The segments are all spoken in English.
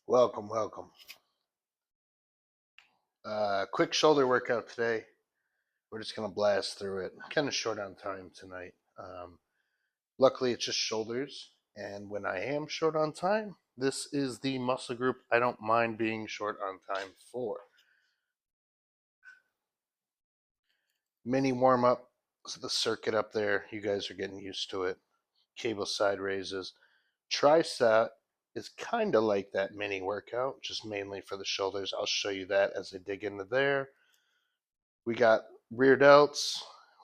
Welcome, welcome. Quick shoulder workout today. We're just gonna blast through it. Kind of short on time tonight. Luckily, it's just shoulders, and when I am short on time, this is the muscle group I don't mind being short on time for. Mini warm up. So the circuit up there, you guys are getting used to it. Cable side raises. Tricep is kind of like that mini workout, just mainly for the shoulders. I'll show you that as I dig into there. We got rear delts,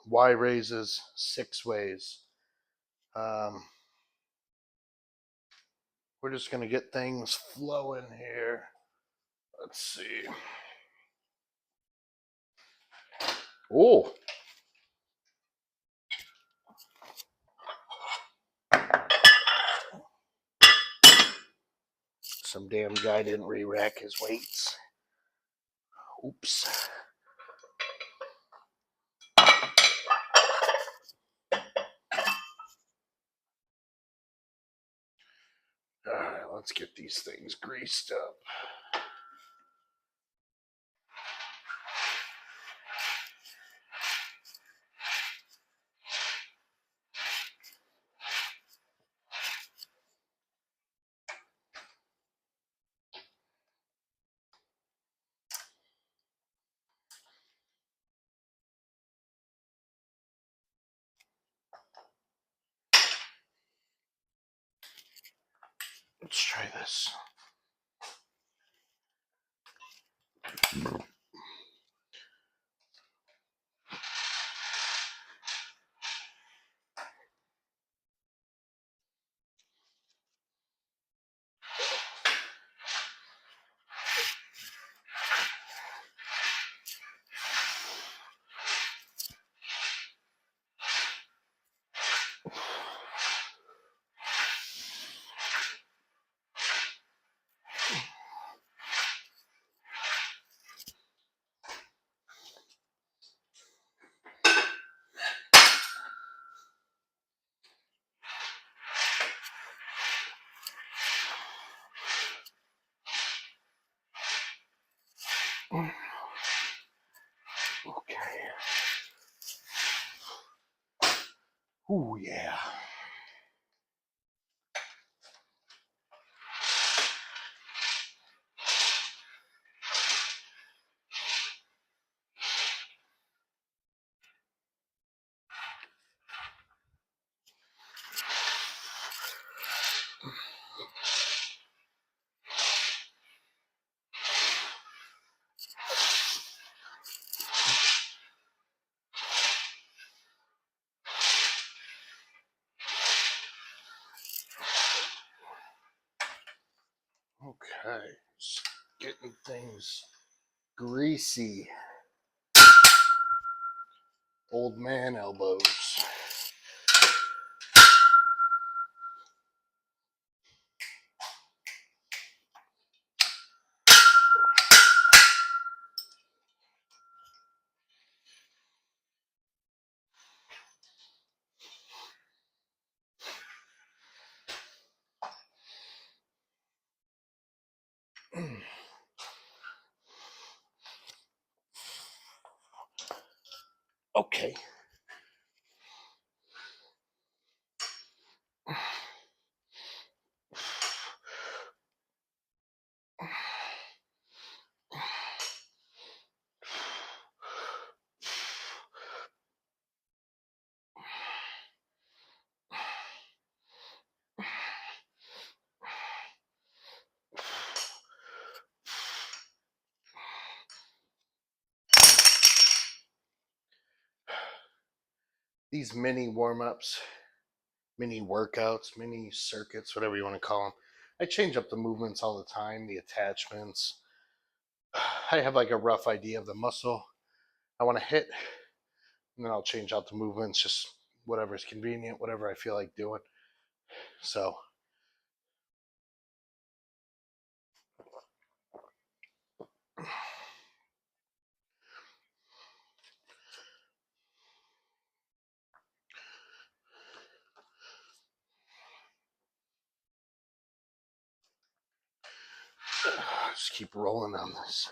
Y raises, 6 ways. We're just going to get things flowing here. Let's see. Oh, some damn guy didn't re-rack his weights. Oops. All right, let's get these things greased up. Let's try this. Okay. Ooh, yeah. Okay. Just getting things greasy. Old man elbows. Okay. These mini warm-ups, mini workouts, mini circuits, whatever you want to call them. I change up the movements all the time, the attachments. I have like a rough idea of the muscle I want to hit, and then I'll change out the movements, just whatever is convenient, whatever I feel like doing. So, Just keep rolling on this.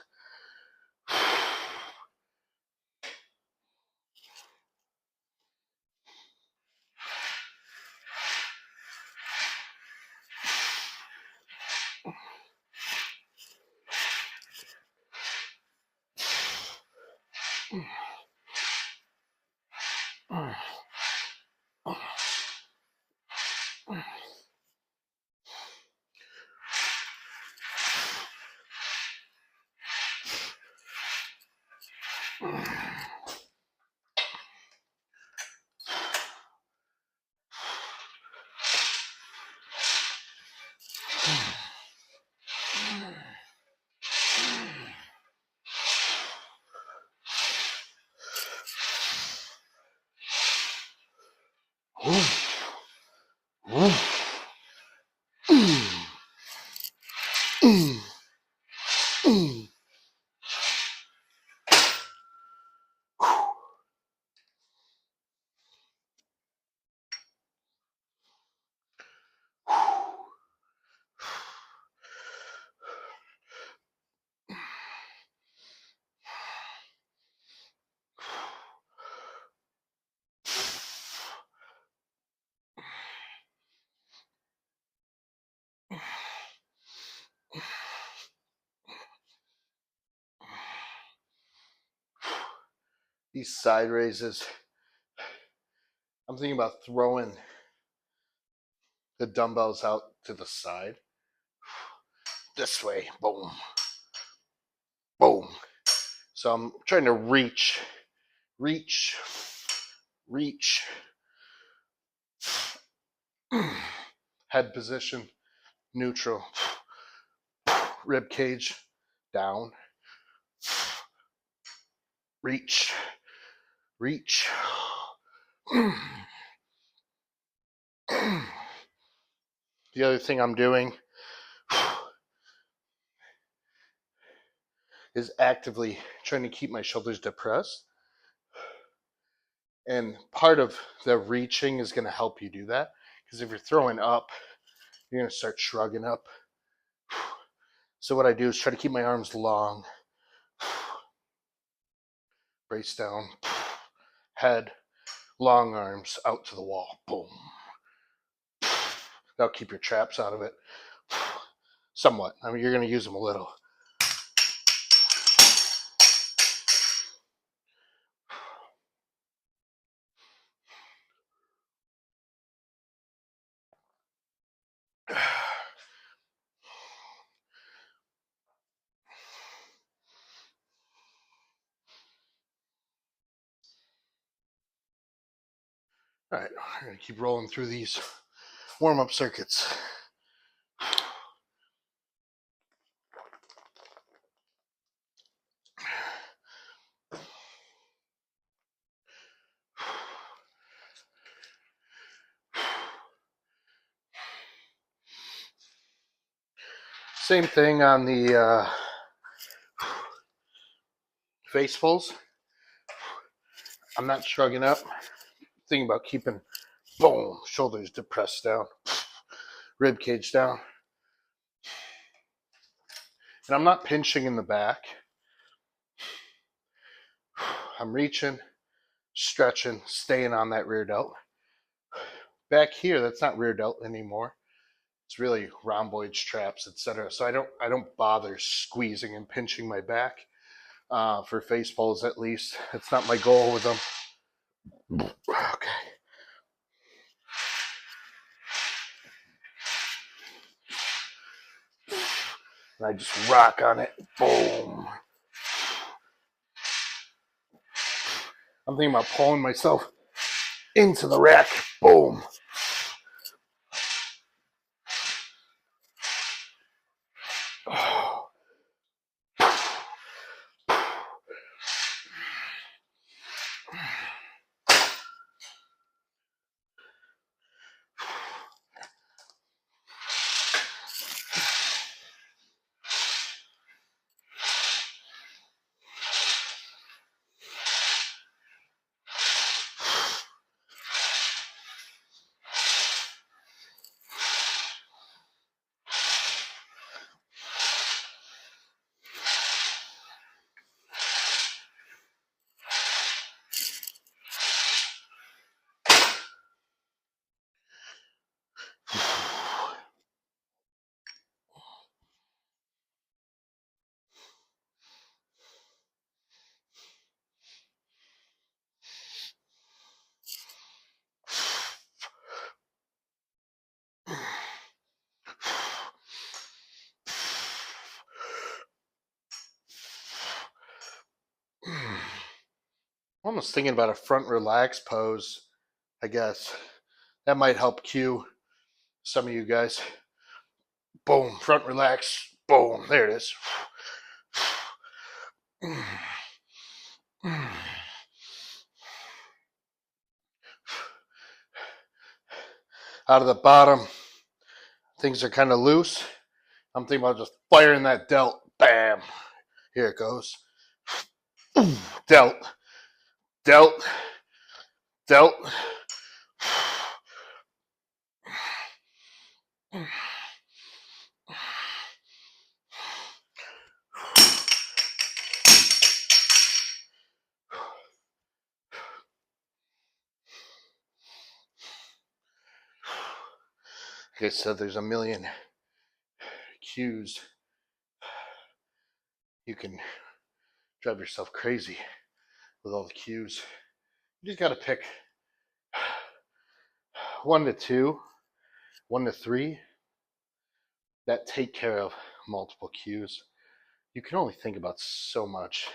These side raises, I'm thinking about throwing the dumbbells out to the side. This way, boom, boom. So I'm trying to reach, reach, reach. Head position, neutral. Rib cage, down. Reach, reach. The other thing I'm doing is actively trying to keep my shoulders depressed. And part of the reaching is going to help you do that. Because if you're throwing up, you're going to start shrugging up. So what I do is try to keep my arms long. Brace down. Head, long arms out to the wall. Boom. That'll keep your traps out of it. Somewhat. I mean, you're going to use them a little. All right, we're going to keep rolling through these warm-up circuits. Same thing on the face pulls. I'm not shrugging up. Thinking about keeping, boom, shoulders depressed down, rib cage down. And I'm not pinching in the back. I'm reaching, stretching, staying on that rear delt. Back here, that's not rear delt anymore. It's really rhomboids, traps, etc. So I don't bother squeezing and pinching my back for face pulls. At least it's not my goal with them. Okay. And I just rock on it. Boom. I'm thinking about pulling myself into the rack. Boom. almost thinking about a front relax pose, I guess. That might help cue some of you guys. Boom, front relax. Boom, there it is. Out of the bottom, things are kind of loose. I'm thinking about just firing that delt. Bam. Here it goes. Delt. Delt. Delt. Like I said, there's a million cues. You can drive yourself crazy with all the cues. You just got to pick 1 to 2, 1 to 3 that take care of multiple cues. You can only think about so much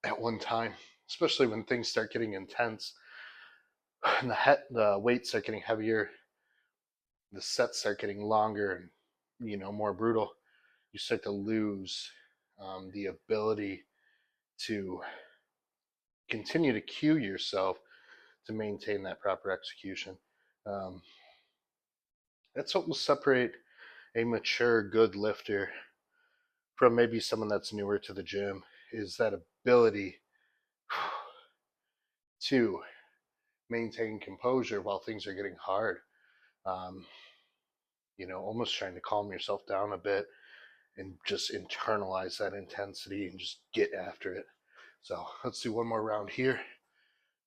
at one time, especially when things start getting intense and the weights start getting heavier, the sets start getting longer and more brutal. You start to lose the ability to continue to cue yourself to maintain that proper execution. Um, that's what will separate a mature, good lifter from maybe someone that's newer to the gym, is that ability to maintain composure while things are getting hard. Um, almost trying to calm yourself down a bit and just internalize that intensity and just get after it. So let's do one more round here.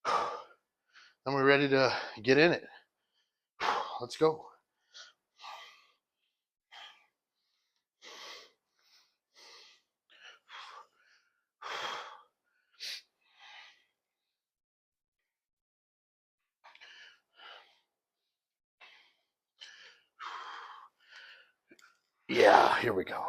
Then we're ready to get in it. Let's go. Yeah, here we go.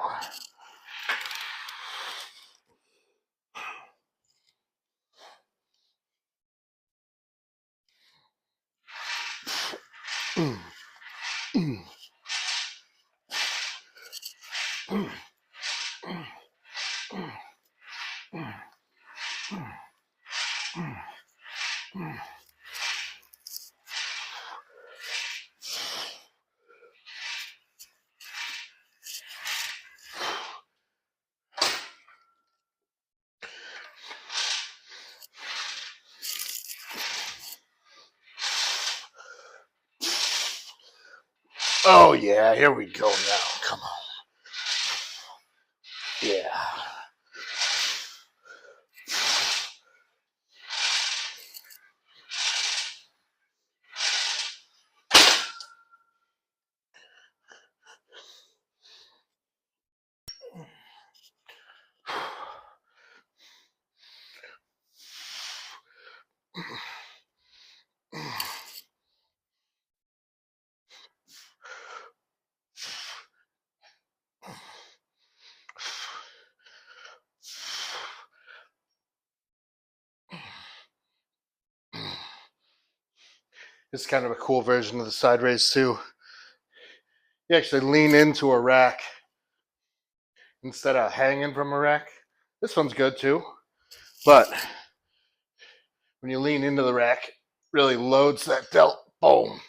Oh yeah, here we go now. Come on. Yeah. It's kind of a cool version of the side raise too. You actually lean into a rack instead of hanging from a rack. This one's good too, but when you lean into the rack, it really loads that delt. Boom.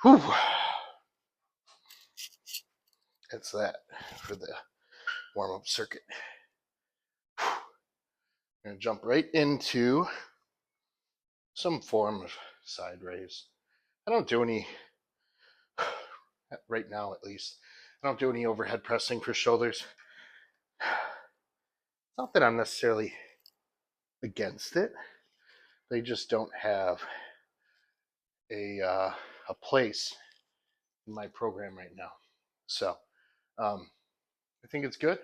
Whew. That's that for the warm-up circuit. I'm going to jump right into some form of side raise. I don't do any, right now at least, I don't do any overhead pressing for shoulders. Not that I'm necessarily against it. They just don't have a place in my program right now. So I think it's good,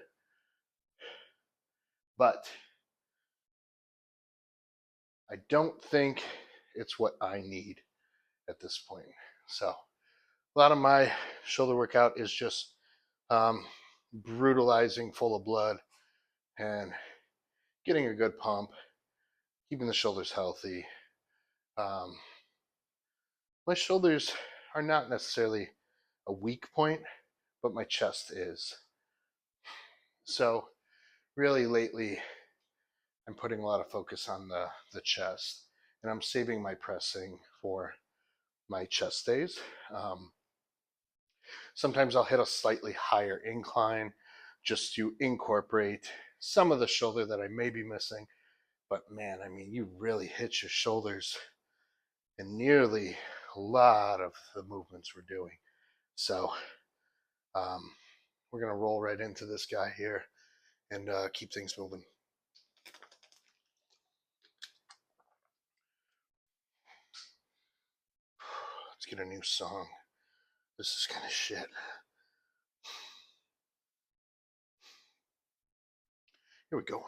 but I don't think it's what I need at this point. So a lot of my shoulder workout is just brutalizing, full of blood, and getting a good pump, keeping the shoulders healthy. Um, my shoulders are not necessarily a weak point, but my chest is. So really lately, I'm putting a lot of focus on the chest, and I'm saving my pressing for my chest days. Sometimes I'll hit a slightly higher incline just to incorporate some of the shoulder that I may be missing. But man, I mean, you really hit your shoulders in nearly a lot of the movements we're doing. So we're going to roll right into this guy here and keep things moving. Let's get a new song. This is kind of shit. Here we go.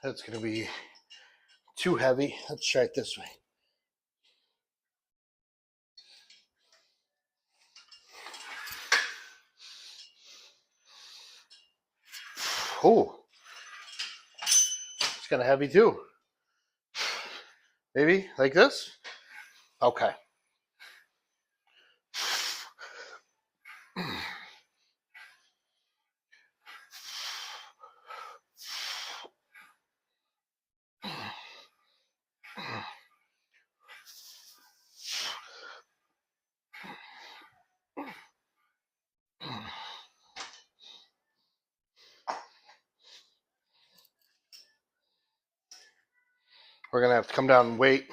That's going to be too heavy. Let's try it this way. Oh, it's kind of heavy too. Maybe like this? Okay. We're going to have to come down and wait.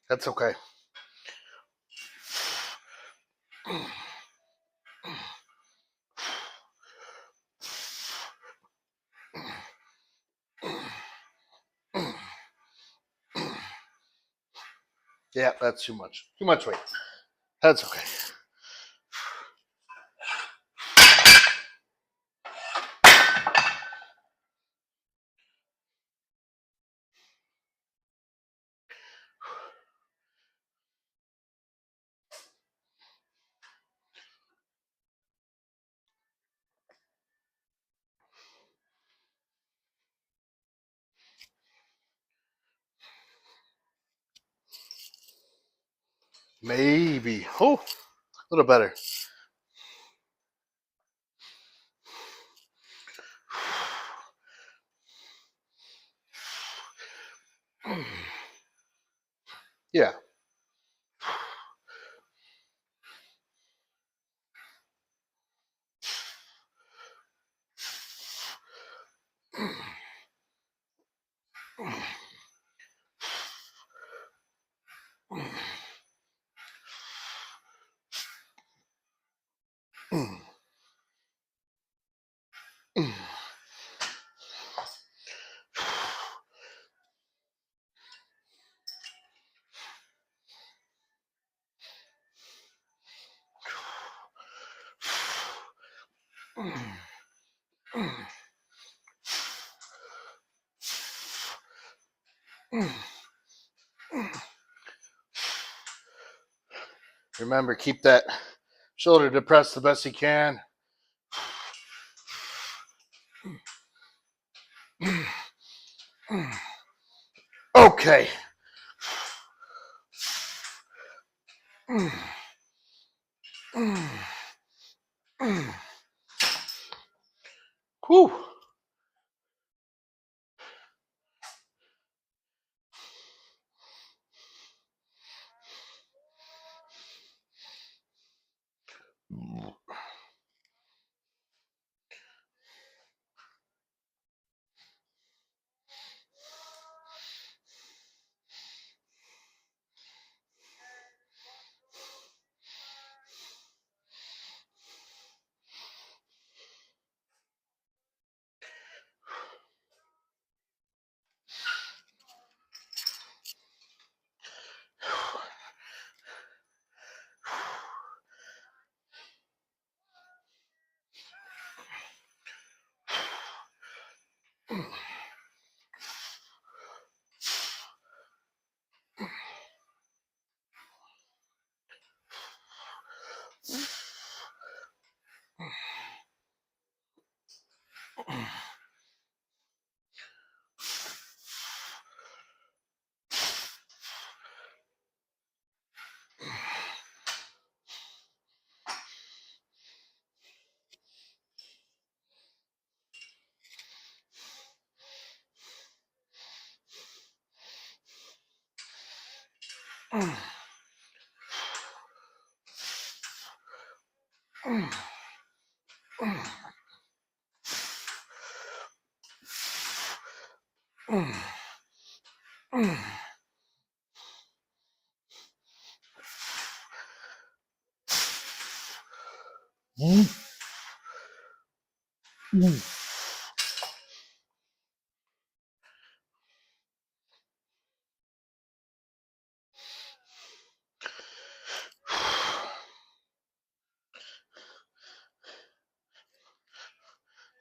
That's okay. Yeah, that's too much. Too much weight. That's okay. Maybe. Oh, a little better. Yeah. Remember, keep that shoulder depressed the best you can. Okay. Whew.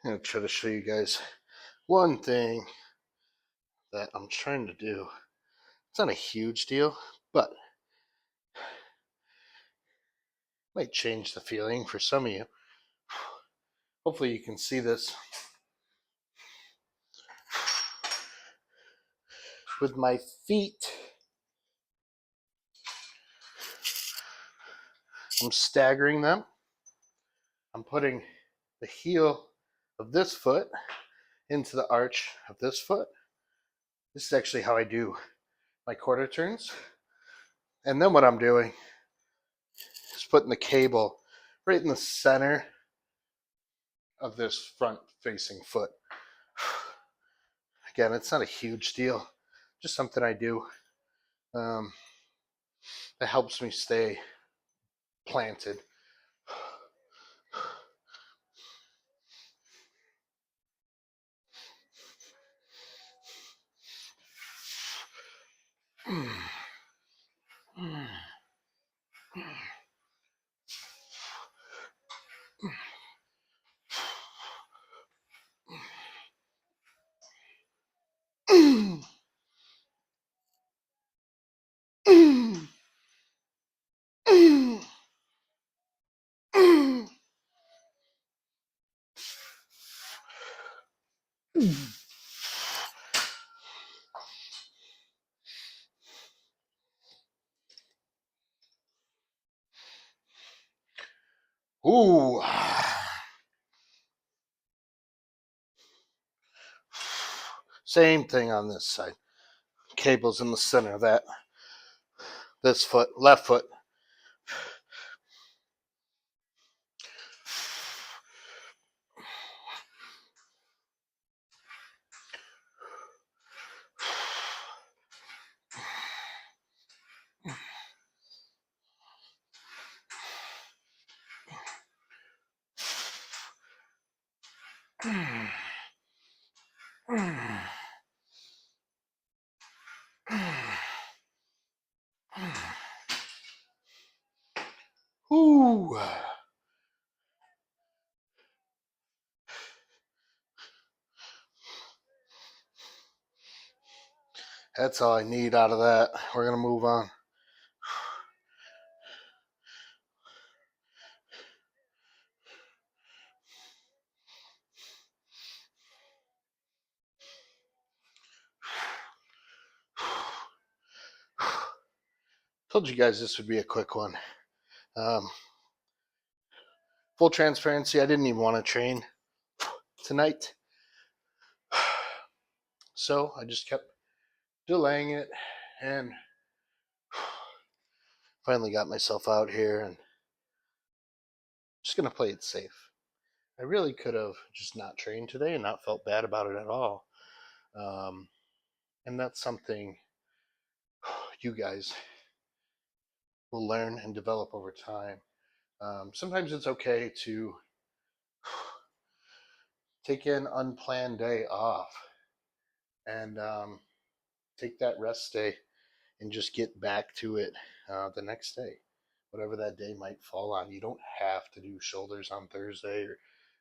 I'm going to try to show you guys one thing that I'm trying to do. It's not a huge deal, but might change the feeling for some of you. Hopefully you can see this. With my feet, I'm staggering them. I'm putting the heel of this foot into the arch of this foot. This is actually how I do my quarter turns. And then what I'm doing is putting the cable right in the center of this front facing foot. Again, it's not a huge deal, just something I do um, that helps me stay planted. Ooh. Same thing on this side. Cable's in the center of that. This foot, left foot. Ooh. That's all I need out of that. We're going to move on. Told you guys this would be a quick one. Full transparency, I didn't even want to train tonight. So I just kept delaying it and finally got myself out here and going to play it safe. I really could have just not trained today and not felt bad about it at all. Um, and that's something you guys will learn and develop over time. Sometimes it's okay to take an unplanned day off and take that rest day and just get back to it the next day, whatever that day might fall on. You don't have to do shoulders on Thursday or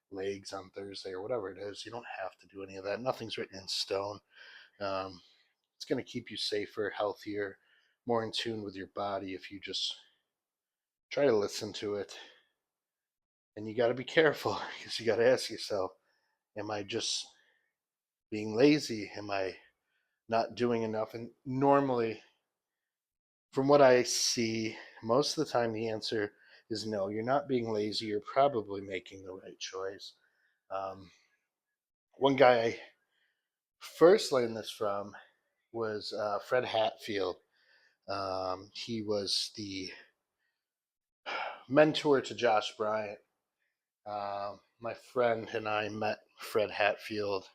legs on Thursday or whatever it is. You don't have to do any of that. Nothing's written in stone. Um, it's going to keep you safer, healthier, more in tune with your body if you just try to listen to it. And you got to be careful because you got to ask yourself, am I just being lazy? Am I not doing enough? And normally, from what I see, most of the time the answer is no. You're not being lazy. You're probably making the right choice. Um, One guy I first learned this from was Fred Hatfield. He was the mentor to Josh Bryant. My friend and I met Fred Hatfield,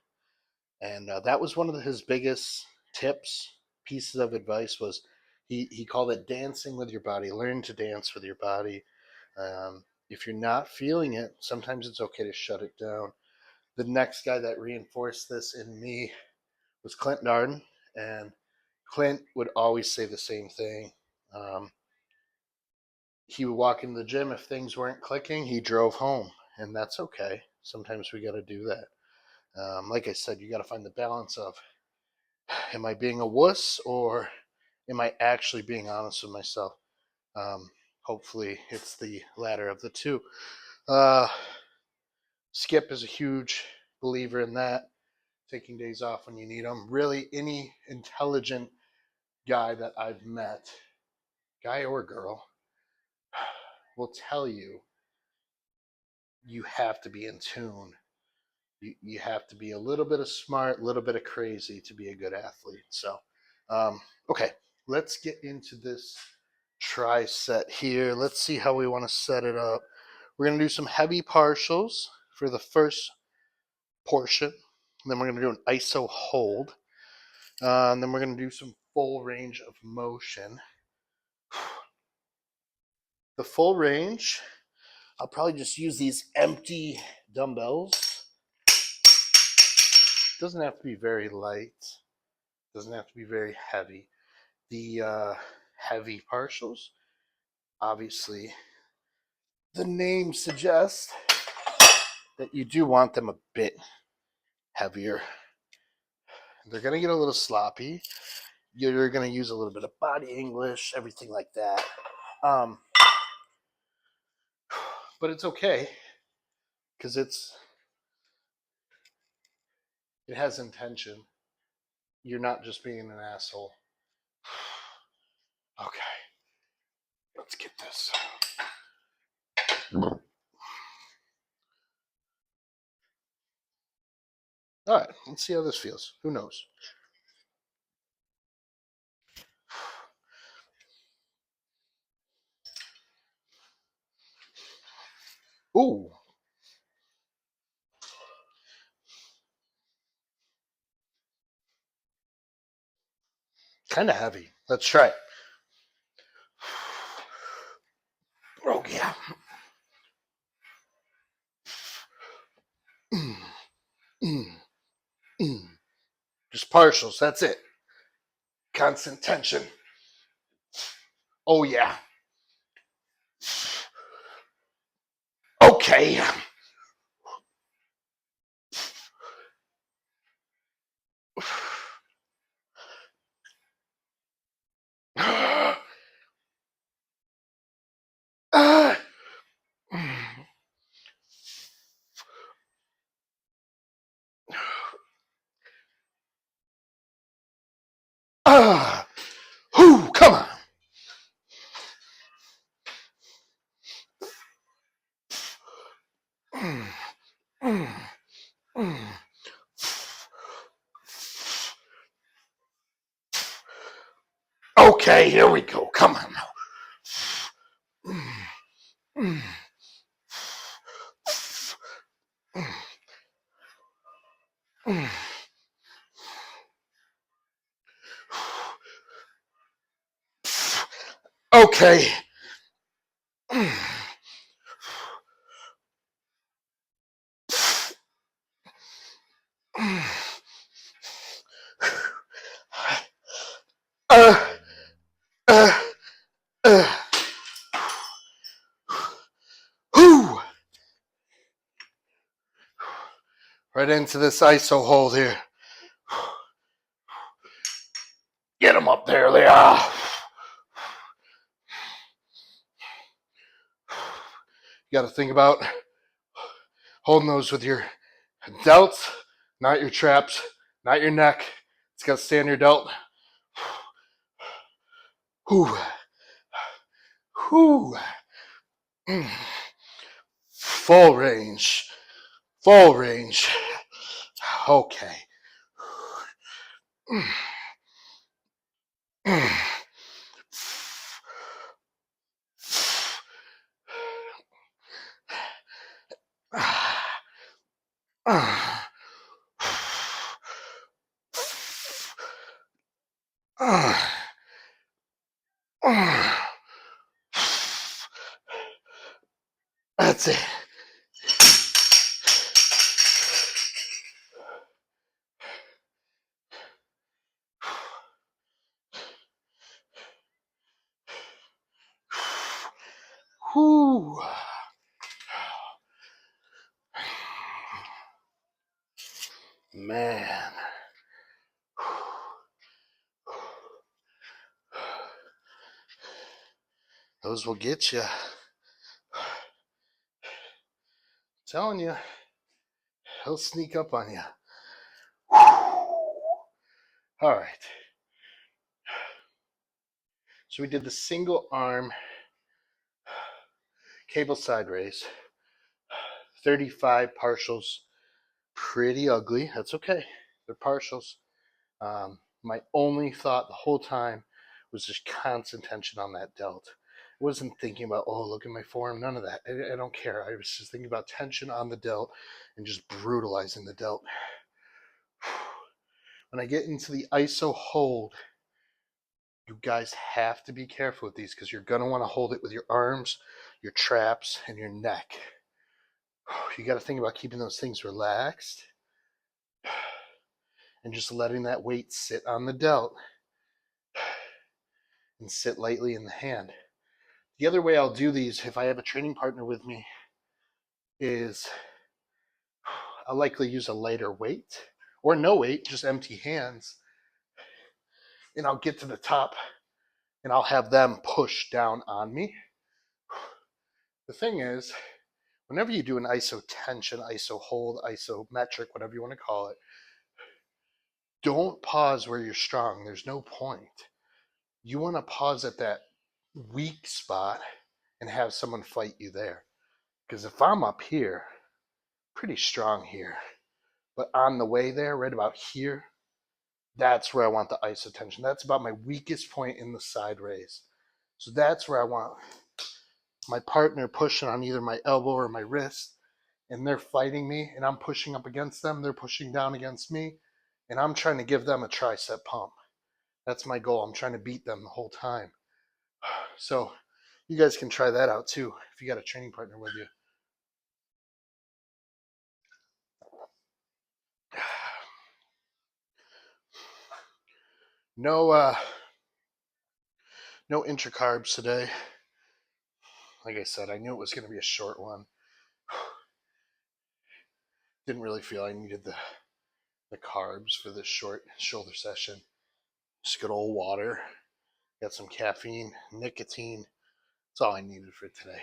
and that was one of his biggest tips, pieces of advice was he called it dancing with your body. Learn to dance with your body. If you're not feeling it, sometimes it's okay to shut it down. The next guy that reinforced this in me was Clint Darden, and Clint would always say the same thing. Um, he would walk into the gym. If things weren't clicking, he drove home, and that's okay. Sometimes we got to do that. Like I said, you got to find the balance of, am I being a wuss or am I actually being honest with myself? Um, Hopefully, it's the latter of the two. Uh, Skip is a huge believer in that, taking days off when you need them. Really, any intelligent guy that I've met, guy or girl, will tell you you have to be in tune. You have to be a little bit of smart, a little bit of crazy to be a good athlete. So, okay, let's get into this try set here. Let's see how we want to set it up. We're going to do some heavy partials for the first portion. And then we're going to do an iso hold. And then we're going to do some full range of motion. The full range, I'll probably just use these empty dumbbells. Doesn't have to be very light. Doesn't have to be very heavy. The heavy partials, obviously, the name suggests that you do want them a bit heavier. They're going to get a little sloppy. You're going to use a little bit of body English, everything like that. But it's okay because it has intention. You're not just being an asshole. Okay, let's get this. All right, let's see how this feels. Who knows? Ooh. Kind of heavy. Let's try it. Oh, yeah. Mm, mm, mm. Just partials. That's it. Constant tension. Oh, yeah. Okay. Come on. Mm, mm, mm. Okay, here we go. Come on now. Mm, mm. Okay. Uh, uh, uh. Whew. Right into this ISO hold here. Get them up there, Leah. You got to think about holding those with your delts, not your traps, not your neck. It's got to stay on your delt. Whew. Whew. Full range. Full range. Okay. That's it. Whew. Man. Those will get you. Telling you, he'll sneak up on you. All right. So we did the single arm cable side raise, 35 partials. Pretty ugly. That's okay. They're partials. My only thought the whole time was just constant tension on that delt. I wasn't thinking about, oh, look at my forearm. None of that. I don't care. I was just thinking about tension on the delt and just brutalizing the delt. When I get into the ISO hold, you guys have to be careful with these because you're going to want to hold it with your arms, your traps, and your neck. You got to think about keeping those things relaxed and just letting that weight sit on the delt and sit lightly in the hand. The other way I'll do these, if I have a training partner with me, is I'll likely use a lighter weight or no weight, just empty hands. And I'll get to the top and I'll have them push down on me. The thing is, whenever you do an ISO tension, ISO hold, isometric, whatever you want to call it, don't pause where you're strong. There's no point. You want to pause at that weak spot and have someone fight you there. Because if I'm up here, pretty strong here, but on the way there, right about here, that's where I want the ISO tension. That's about my weakest point in the side raise. So that's where I want my partner pushing on either my elbow or my wrist, and they're fighting me, and I'm pushing up against them. They're pushing down against me, and I'm trying to give them a tricep pump. That's my goal. I'm trying to beat them the whole time. So you guys can try that out too if you got a training partner with you. No, no intracarbs today. Like I said, I knew it was going to be a short one. Didn't really feel I needed the carbs for this short shoulder session. Just good old water. Got some caffeine, nicotine. That's all I needed for today.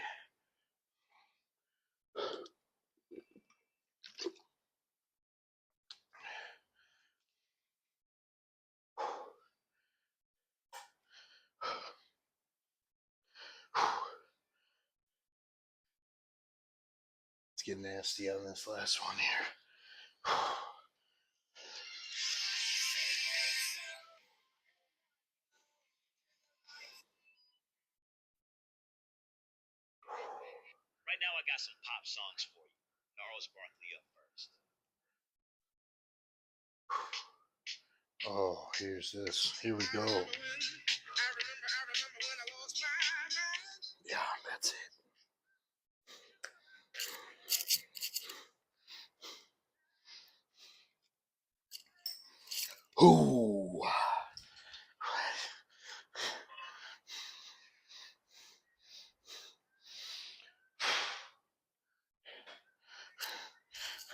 Let's get nasty on this last one here. Right now, I got some pop songs for you. Gnarls Barkley up first. Oh, here's this. Here we go.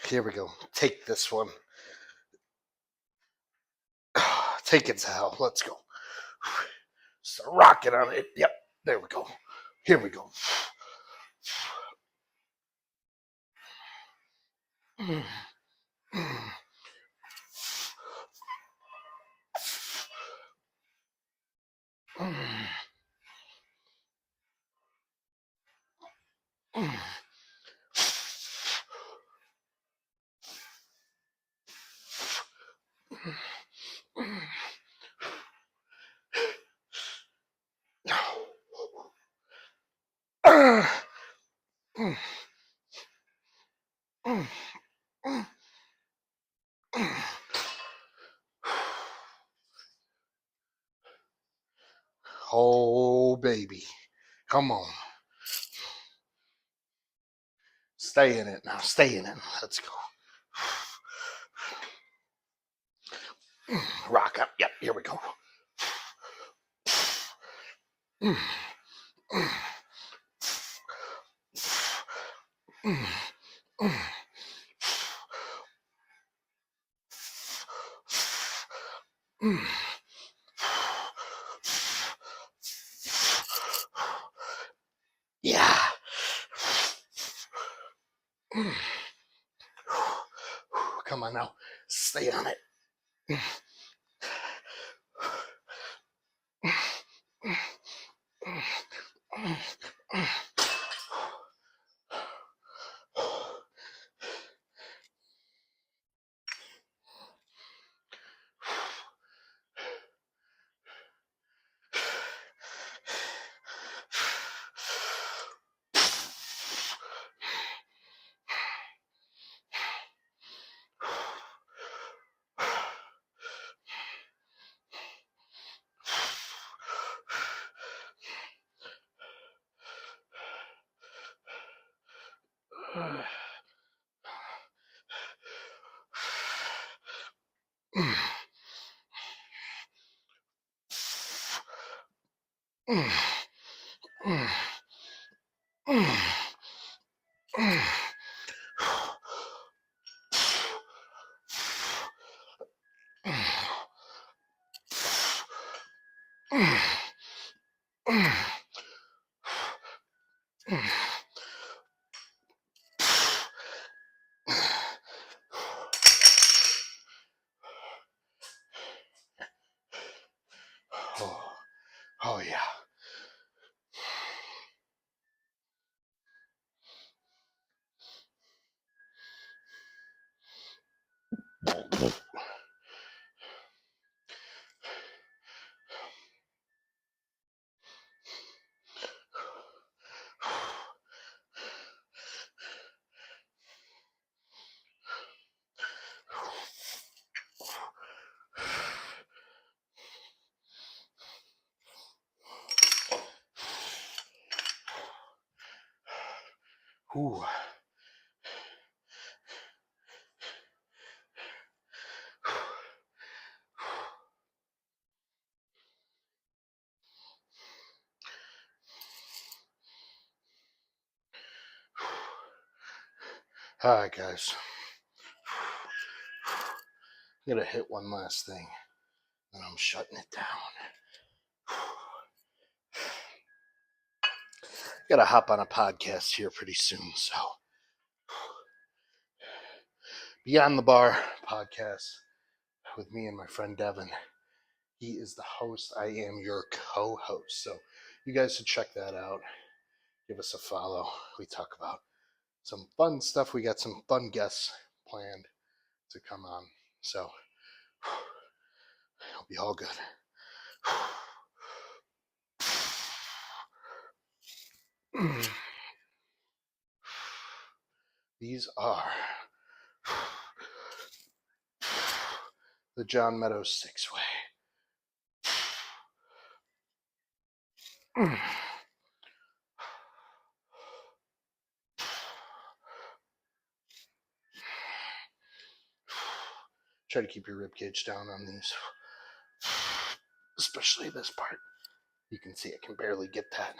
Here we go. Take this one. Take it to hell. Let's go. Start rocking on it. Yep. There we go. Here we go. Oh, baby. Come on. Stay in it now. Stay in it. Let's go. Rock up. Yep. Here we go. Yeah. Come on now. Stay on it. Oh, oh yeah. Ooh. All right, guys. I'm going to hit one last thing, and I'm shutting it down. Got to hop on a podcast here pretty soon, so. Beyond the Bar podcast with me and my friend Devin. He is the host. I am your co-host. So you guys should check that out. Give us a follow. We talk about some fun stuff. We got some fun guests planned to come on. So it'll be all good. These are the John Meadows Six-Way. Try to keep your ribcage down on these, especially this part. You can see I can barely get that.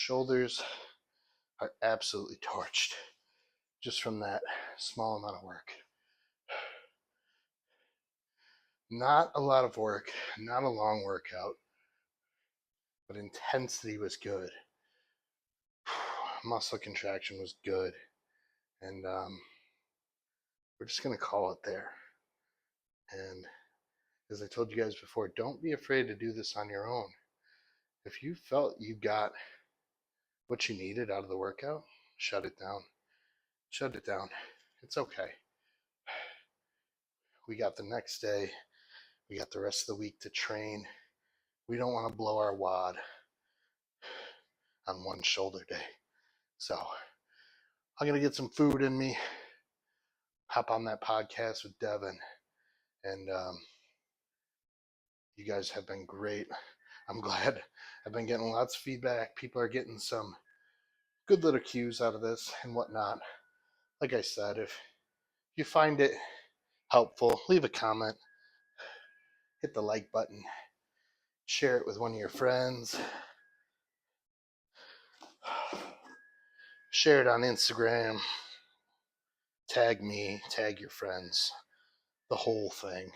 Shoulders are absolutely torched just from that small amount of work. Not a lot of work, not a long workout, but intensity was good. Muscle contraction was good. And we're just going to call it there. And as I told you guys before, don't be afraid to do this on your own. If you felt you got what you needed out of the workout, shut it down. Shut it down. It's okay. We got the next day. We got the rest of the week to train. We don't want to blow our wad on one shoulder day. So I'm going to get some food in me, hop on that podcast with Devin. And you guys have been great. I'm glad. I've been getting lots of feedback. People are getting some good little cues out of this and whatnot. Like I said, if you find it helpful, leave a comment, hit the like button, share it with one of your friends, share it on Instagram, tag me, tag your friends, the whole thing.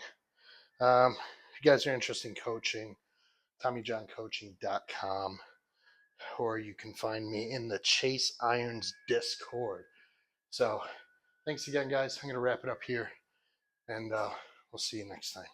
If you guys are interested in coaching, TommyJohnCoaching.com, or you can find me in the Chase Irons Discord. So thanks again, guys. I'm going to wrap it up here, and we'll see you next time.